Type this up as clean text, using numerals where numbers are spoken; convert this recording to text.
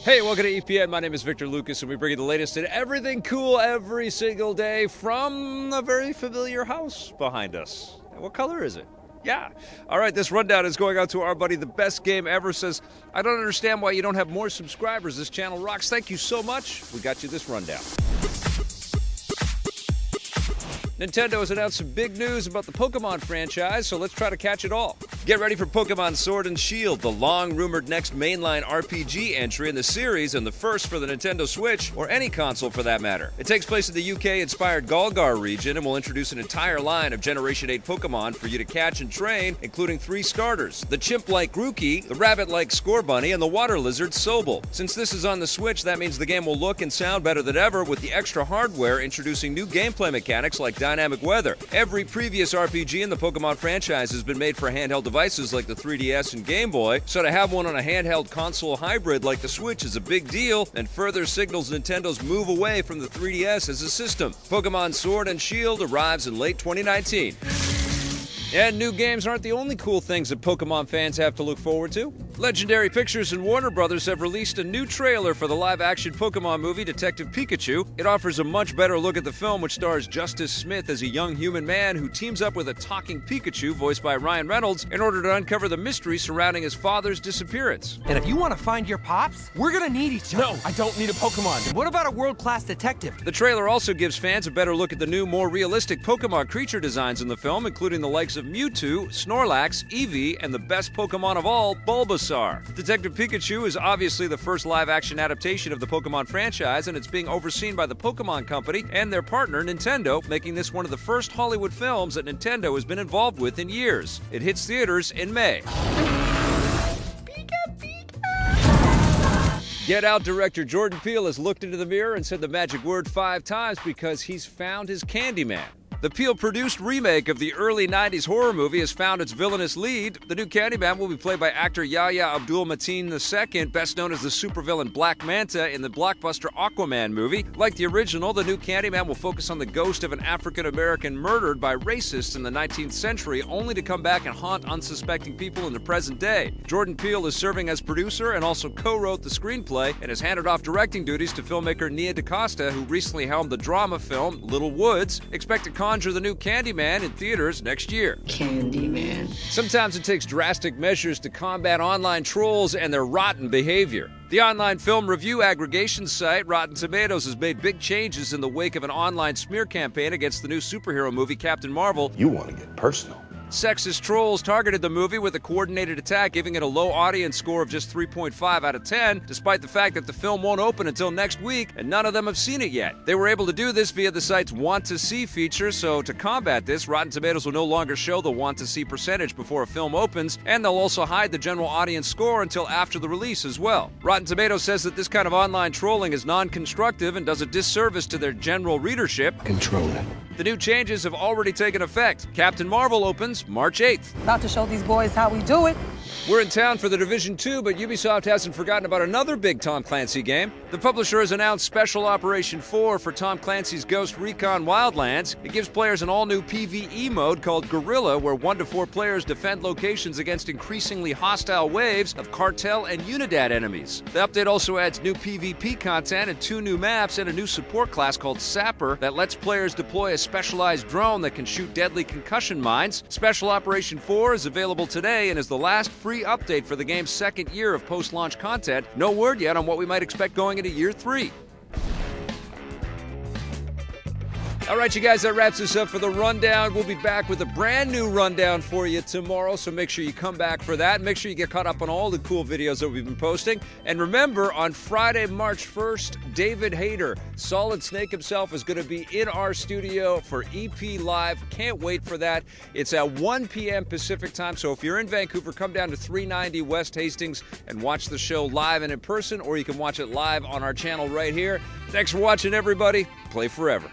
Hey, welcome to EPN. My name is Victor Lucas, and we bring you the latest in everything cool every single day from a very familiar house behind us. And what color is it? Yeah. All right, this rundown is going out to our buddy, The Best Game Ever, says, I don't understand why you don't have more subscribers. This channel rocks. Thank you so much. We got you this rundown. Nintendo has announced some big news about the Pokémon franchise, so let's try to catch it all. Get ready for Pokémon Sword and Shield, the long-rumored next mainline RPG entry in the series and the first for the Nintendo Switch, or any console for that matter. It takes place in the UK-inspired Galgar region and will introduce an entire line of Generation 8 Pokémon for you to catch and train, including 3 starters: the chimp-like Grookey, the rabbit-like Scorbunny, and the water lizard Sobel. Since this is on the Switch, that means the game will look and sound better than ever, with the extra hardware introducing new gameplay mechanics like dynamic weather. Every previous RPG in the Pokémon franchise has been made for handheld devices like the 3DS and Game Boy, so to have one on a handheld console hybrid like the Switch is a big deal and further signals Nintendo's move away from the 3DS as a system. Pokémon Sword and Shield arrives in late 2019. And new games aren't the only cool things that Pokémon fans have to look forward to. Legendary Pictures and Warner Brothers have released a new trailer for the live-action Pokémon movie Detective Pikachu. It offers a much better look at the film, which stars Justice Smith as a young human man who teams up with a talking Pikachu, voiced by Ryan Reynolds, in order to uncover the mystery surrounding his father's disappearance. And if you want to find your pops, we're gonna need each other. No, I don't need a Pokemon. What about a world-class detective? The trailer also gives fans a better look at the new, more realistic Pokémon creature designs in the film, including the likes of Mewtwo, Snorlax, Eevee, and the best Pokémon of all, Bulbasaur. Detective Pikachu is obviously the first live-action adaptation of the Pokémon franchise, and it's being overseen by the Pokémon Company and their partner, Nintendo, making this one of the first Hollywood films that Nintendo has been involved with in years. It hits theaters in May. Get Out director Jordan Peele has looked into the mirror and said the magic word 5 times because he's found his Candyman. The Peele-produced remake of the early 90s horror movie has found its villainous lead. The new Candyman will be played by actor Yahya Abdul-Mateen II, best known as the supervillain Black Manta in the blockbuster Aquaman movie. Like the original, the new Candyman will focus on the ghost of an African-American murdered by racists in the 19th century, only to come back and haunt unsuspecting people in the present day. Jordan Peele is serving as producer and also co-wrote the screenplay and has handed off directing duties to filmmaker Nia DaCosta, who recently helmed the drama film Little Woods. Expect to conjure the new Candyman in theaters next year. Candyman. Sometimes it takes drastic measures to combat online trolls and their rotten behavior. The online film review aggregation site Rotten Tomatoes has made big changes in the wake of an online smear campaign against the new superhero movie Captain Marvel. You want to get personal. Sexist trolls targeted the movie with a coordinated attack, giving it a low audience score of just 3.5 out of 10, despite the fact that the film won't open until next week, and none of them have seen it yet. They were able to do this via the site's Want to See feature, so to combat this, Rotten Tomatoes will no longer show the Want to See percentage before a film opens, and they'll also hide the general audience score until after the release as well. Rotten Tomatoes says that this kind of online trolling is non-constructive and does a disservice to their general readership. Control it. The new changes have already taken effect. Captain Marvel opens March 8th. About to show these boys how we do it. We're in town for the Division 2, but Ubisoft hasn't forgotten about another big Tom Clancy game. The publisher has announced Special Operation 4 for Tom Clancy's Ghost Recon Wildlands. It gives players an all-new PvE mode called Guerrilla, where 1 to 4 players defend locations against increasingly hostile waves of cartel and Unidad enemies. The update also adds new PvP content and 2 new maps and a new support class called Sapper that lets players deploy a specialized drone that can shoot deadly concussion mines. Special Operation 4 is available today and is the last free update for the game's second year of post-launch content. No word yet on what we might expect going into year 3. All right, you guys, that wraps us up for the rundown. We'll be back with a brand new rundown for you tomorrow, so make sure you come back for that. Make sure you get caught up on all the cool videos that we've been posting. And remember, on Friday, March 1st, David Hayter, Solid Snake himself, is going to be in our studio for EP Live. Can't wait for that. It's at 1 p.m. Pacific time, so if you're in Vancouver, come down to 390 West Hastings and watch the show live and in person, or you can watch it live on our channel right here. Thanks for watching, everybody. Play forever.